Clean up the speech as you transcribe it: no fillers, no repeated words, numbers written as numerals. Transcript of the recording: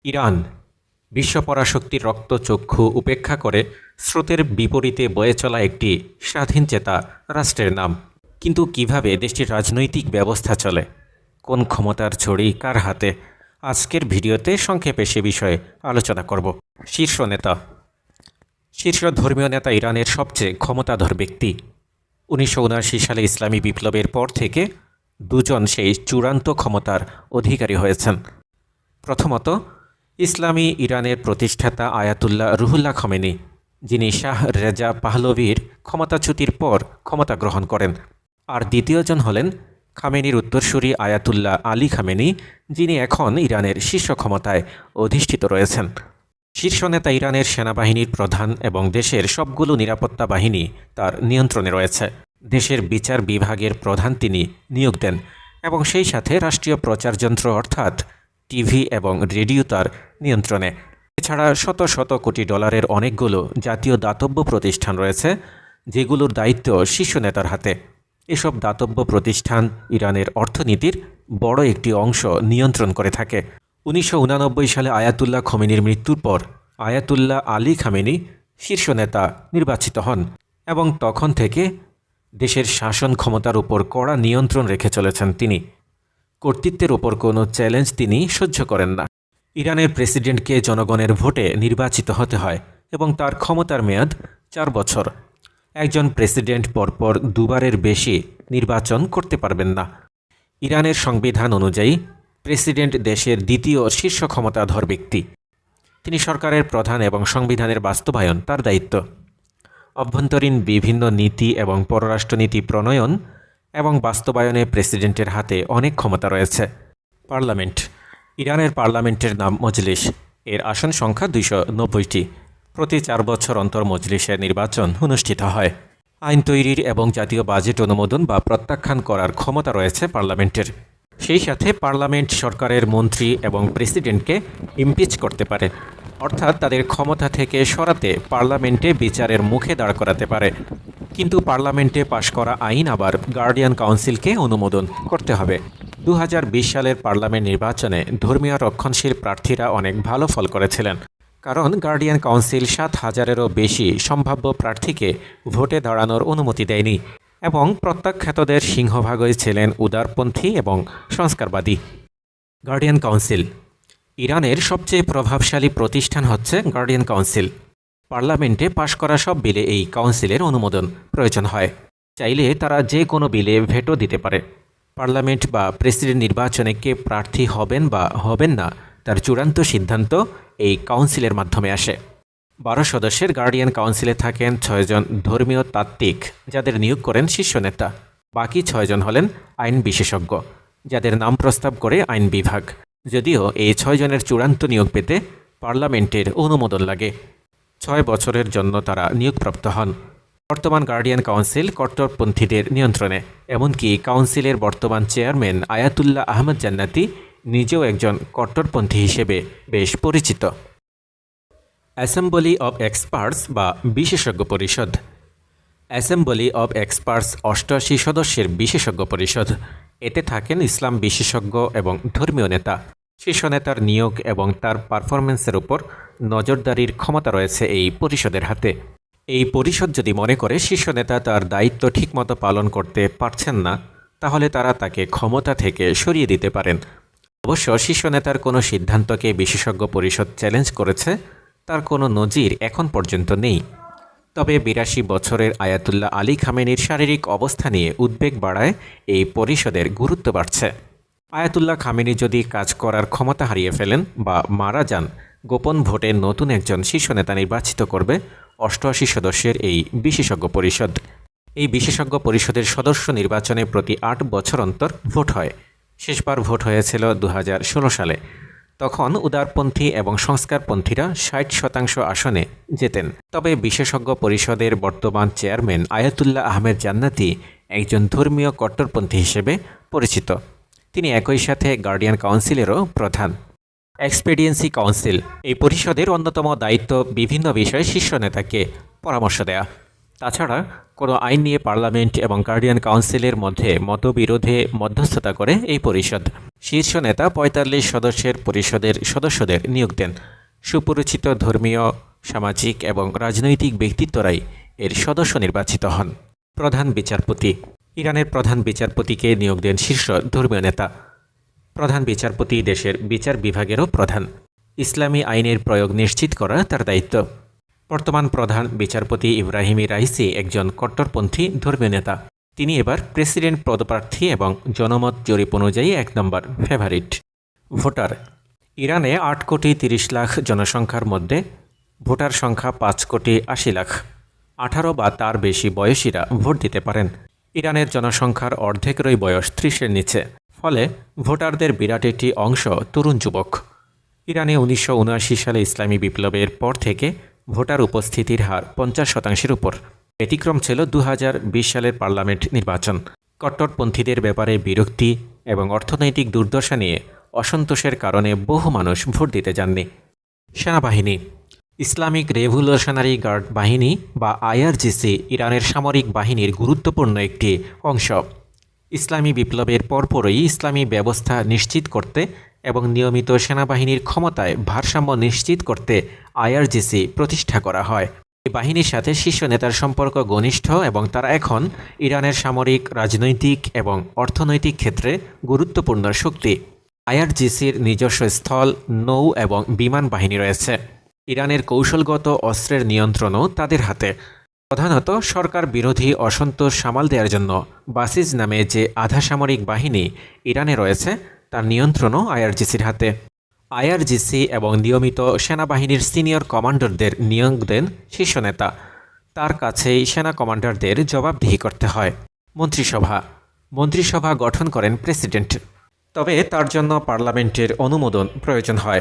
Iran বিশ্ব পরাশক্তির রক্তচক্ষু উপেক্ষা করে স্রোতের বিপরীতে বয়ে চলা একটি স্বাধীনচেতা রাষ্ট্রের নাম। কিন্তু কিভাবে দেশটির রাজনৈতিক ব্যবস্থা চলে, কোন ক্ষমতার ছড়ি কার হাতে, আজকের ভিডিওতে সংক্ষেপে সে বিষয়ে আলোচনা করব। শীর্ষ ধর্মীয় নেতা ইরানের সবচেয়ে ক্ষমতাধর ব্যক্তি। 1979 সালে ইসলামী বিপ্লবের পর থেকে দুজন সেই চূড়ান্ত ক্ষমতার অধিকারী হয়েছেন। প্রথমত, ইসলামী ইরানের প্রতিষ্ঠাতা আয়াতুল্লাহ রুহুল্লাহ খামেনি, যিনি শাহ রেজা পাহলভীর ক্ষমতাচ্যুতির পর ক্ষমতা গ্রহণ করেন। আর দ্বিতীয়জন হলেন খামেনির উত্তরসূরি আয়াতুল্লাহ আলী খামেনি, যিনি এখন ইরানের শীর্ষ ক্ষমতায় অধিষ্ঠিত রয়েছেন। শীর্ষ নেতা ইরানের সেনাবাহিনীর প্রধান এবং দেশের সবগুলো নিরাপত্তা বাহিনী তার নিয়ন্ত্রণে রয়েছে। দেশের বিচার বিভাগের প্রধান তিনি নিয়োগ দেন এবং সেই সাথে রাষ্ট্রীয় প্রচারযন্ত্র অর্থাৎ টিভি এবং রেডিও তার নিয়ন্ত্রণে। এছাড়া শত শত কোটি ডলারের অনেকগুলো জাতীয় দাতব্য প্রতিষ্ঠান রয়েছে, যেগুলোর দায়িত্ব শীর্ষ নেতার হাতে। এসব দাতব্য প্রতিষ্ঠান ইরানের অর্থনীতির বড় একটি অংশ নিয়ন্ত্রণ করে থাকে। 1989 সালে আয়াতুল্লাহ খমেনির মৃত্যুর পর আয়াতুল্লাহ আলী খামেনি শীর্ষ নেতা নির্বাচিত হন এবং তখন থেকে দেশের শাসন ক্ষমতার উপর কড়া নিয়ন্ত্রণ রেখে চলেছেন তিনি। কর্তৃত্বের ওপর কোনো চ্যালেঞ্জ তিনি সহ্য করেন না। ইরানের প্রেসিডেন্টকে জনগণের ভোটে নির্বাচিত হতে হয় এবং তার ক্ষমতার মেয়াদ 4 বছর। একজন প্রেসিডেন্ট পরপর দুবারের বেশি নির্বাচন করতে পারবেন না। ইরানের সংবিধান অনুযায়ী প্রেসিডেন্ট দেশের দ্বিতীয় শীর্ষ ক্ষমতাধর ব্যক্তি। তিনি সরকারের প্রধান এবং সংবিধানের বাস্তবায়ন তার দায়িত্ব। অভ্যন্তরীণ বিভিন্ন নীতি এবং পররাষ্ট্রনীতি প্রণয়ন এবং বাস্তবায়নে প্রেসিডেন্টের হাতে অনেক ক্ষমতা রয়েছে। পার্লামেন্ট। ইরানের পার্লামেন্টের নাম মজলিস। এর আসন সংখ্যা 290টি। প্রতি 4 বছর অন্তর মজলিসের নির্বাচন অনুষ্ঠিত হয়। আইন তৈরির এবং জাতীয় বাজেট অনুমোদন বা প্রত্যাখ্যান করার ক্ষমতা রয়েছে পার্লামেন্টের। সেই সাথে পার্লামেন্ট সরকারের মন্ত্রী এবং প্রেসিডেন্টকে ইমপিচ করতে পারে, অর্থাৎ তাদের ক্ষমতা থেকে সরাতে পার্লামেন্টে বিচারের মুখে দাঁড় করাতে পারে। কিন্তু পার্লামেন্টে পাশ করা আইন আবার গার্ডিয়ান কাউন্সিলকে অনুমোদন করতে হবে। 2020 সালের পার্লামেন্ট নির্বাচনে ধর্মীয় রক্ষণশীল প্রার্থীরা অনেক ভালো ফল করেছিলেন, কারণ গার্ডিয়ান কাউন্সিল 7,000-এরও বেশি সম্ভাব্য প্রার্থীকে ভোটে দাঁড়ানোর অনুমতি দেয়নি এবং প্রত্যাখ্যাতদের সিংহভাগই ছিলেন উদারপন্থী এবং সংস্কারবাদী। Guardian council. ইরানের সবচেয়ে প্রভাবশালী প্রতিষ্ঠান হচ্ছে গার্ডিয়ান কাউন্সিল। পার্লামেন্টে পাশ করা সব বিলে এই কাউন্সিলের অনুমোদন প্রয়োজন হয়। চাইলে তারা যে কোনো বিলে ভেটো দিতে পারে। পার্লামেন্ট বা প্রেসিডেন্ট নির্বাচনে কে প্রার্থী হবেন বা হবেন না তার চূড়ান্ত সিদ্ধান্ত এই কাউন্সিলের মাধ্যমে আসে। 12 সদস্যের গার্ডিয়ান কাউন্সিলে থাকেন 6 জন ধর্মীয় তাত্ত্বিক, যাদের নিয়োগ করেন শীর্ষ নেতা। বাকি 6 জন হলেন আইন বিশেষজ্ঞ, যাদের নাম প্রস্তাব করে আইন বিভাগ। যদিও এই 6 জনের চূড়ান্ত নিয়োগ পেতে পার্লামেন্টের অনুমোদন লাগে। 6 বছরের জন্য তারা নিয়োগপ্রাপ্ত হন। বর্তমান গার্ডিয়ান কাউন্সিল কট্টরপন্থীদের নিয়ন্ত্রণে। এমনকি কাউন্সিলের বর্তমান চেয়ারম্যান আয়াতুল্লাহ আহমদ জান্নাতি নিজেও একজন কট্টরপন্থী হিসেবে বেশ পরিচিত। অ্যাসেম্বলি অব এক্সপার্টস বা বিশেষজ্ঞ পরিষদ। অ্যাসেম্বলি অব এক্সপার্টস 88 সদস্যের বিশেষজ্ঞ পরিষদ। এতে থাকেন ইসলাম বিশেষজ্ঞ এবং ধর্মীয় নেতা। শীর্ষ নেতার নিয়োগ এবং তার পারফরমেন্সের উপর নজরদারির ক্ষমতা রয়েছে এই পরিষদের হাতে। এই পরিষদ যদি মনে করে শীর্ষ নেতা তার দায়িত্ব ঠিকমতো পালন করতে পারছেন না, তাহলে তারা তাকে ক্ষমতা থেকে সরিয়ে দিতে পারেন। অবশ্য শীর্ষ নেতার কোনো সিদ্ধান্তকে বিশেষজ্ঞ পরিষদ চ্যালেঞ্জ করেছে তার কোনো নজির এখন পর্যন্ত নেই। তবে 82 বছরের আয়াতুল্লাহ আলী খামেনির শারীরিক অবস্থা নিয়ে উদ্বেগ বাড়ায় এই পরিষদের গুরুত্ব বাড়ছে। আয়াতুল্লাহ খামেনি যদি কাজ করার ক্ষমতা হারিয়ে ফেলেন বা মারা যান, গোপন ভোটে নতুন একজন শীর্ষ নেতা নির্বাচিত করবে 88 সদস্যের এই বিশেষজ্ঞ পরিষদ। এই বিশেষজ্ঞ পরিষদের সদস্য নির্বাচনে প্রতি 8 বছর অন্তর ভোট হয়। শেষবার ভোট হয়েছিল 2016 সালে। তখন উদারপন্থী এবং সংস্কারপন্থীরা 60% আসনে জেতেন। তবে বিশেষজ্ঞ পরিষদের বর্তমান চেয়ারম্যান আয়াতুল্লাহ আহমেদ জান্নাতি একজন ধর্মীয় কট্টরপন্থী হিসেবে পরিচিত। তিনি একই সাথে গার্ডিয়ান কাউন্সিলেরও প্রধান। এক্সপেডিয়েন্সি কাউন্সিল। এই পরিষদের অন্যতম দায়িত্ব বিভিন্ন বিষয়ে শীর্ষ নেতাকে পরামর্শ দেয়া। তাছাড়া কোনো আইন নিয়ে পার্লামেন্ট এবং গার্ডিয়ান কাউন্সিলের মধ্যে মতবিরোধে মধ্যস্থতা করে এই পরিষদ। শীর্ষ নেতা ৪৫ সদস্যের পরিষদের সদস্যদের নিয়োগ দেন। সুপরিচিত ধর্মীয়, সামাজিক এবং রাজনৈতিক ব্যক্তিত্বরাই এর সদস্য নির্বাচিত হন। প্রধান বিচারপতি। ইরানের প্রধান বিচারপতিকে নিয়োগ দেন শীর্ষ ধর্মীয় নেতা। প্রধান বিচারপতি দেশের বিচার বিভাগেরও প্রধান। ইসলামী আইনের প্রয়োগ নিশ্চিত করা তার দায়িত্ব। বর্তমান প্রধান বিচারপতি ইব্রাহিম রাইসি একজন কট্টরপন্থী ধর্মীয় নেতা। তিনি এবার প্রেসিডেন্ট পদপ্রার্থী এবং জনমত জরিপ অনুযায়ী ১ নম্বর ফেভারিট। ভোটার। ইরানে ৮,৩০,০০,০০০ জনসংখ্যার মধ্যে ভোটার সংখ্যা ৫,৮০,০০,০০০। ১৮ বা তার বেশি বয়সীরা ভোট দিতে পারেন। ইরানের জনসংখ্যার অর্ধেকেরই বয়স ৩০-এর নিচে। ফলে ভোটারদের বিরাট একটি অংশ তরুণ যুবক। ইরানে ১৯৭৯ সালে ইসলামী বিপ্লবের পর থেকে ভোটার উপস্থিতির হার ৫০% উপর। ব্যতিক্রম ছিল ২০২০ সালের পার্লামেন্ট নির্বাচন। কট্টরপন্থীদের ব্যাপারে বিরক্তি এবং অর্থনৈতিক দুর্দশা নিয়ে অসন্তোষের কারণে বহু মানুষ ভোট দিতে যাননি। সেনাবাহিনী। ইসলামিক রেভলিউশনারি গার্ড বাহিনী বা আইআরজিসি ইরানের সামরিক বাহিনীর গুরুত্বপূর্ণ একটি অংশ। ইসলামী বিপ্লবের পরপরই ইসলামী ব্যবস্থা নিশ্চিত করতে এবং নিয়মিত সেনাবাহিনীর ক্ষমতায় ভারসাম্য নিশ্চিত করতে আইআরজিসি প্রতিষ্ঠা করা হয়। এই বাহিনীর সাথে শীর্ষ নেতার সম্পর্ক ঘনিষ্ঠ এবং তারা এখন ইরানের সামরিক, রাজনৈতিক এবং অর্থনৈতিক ক্ষেত্রে গুরুত্বপূর্ণ শক্তি। আইআরজিসির নিজস্ব স্থল, নৌ এবং বিমান বাহিনী রয়েছে। ইরানের কৌশলগত অস্ত্রের নিয়ন্ত্রণও তাদের হাতে। প্রধানত সরকার বিরোধী অসন্তোষ সামাল দেওয়ার জন্য বাসিজ নামে যে আধা সামরিক বাহিনী ইরানে রয়েছে তার নিয়ন্ত্রণও আইআরজিসির হাতে। আইআরজিসি এবং নিয়মিত সেনাবাহিনীর সিনিয়র কমান্ডারদের নিয়োগ দেন শীর্ষ নেতা। তার কাছেই সেনা কমান্ডারদের জবাবদিহি করতে হয়। মন্ত্রিসভা গঠন করেন প্রেসিডেন্ট। তবে তার জন্য পার্লামেন্টের অনুমোদন প্রয়োজন হয়।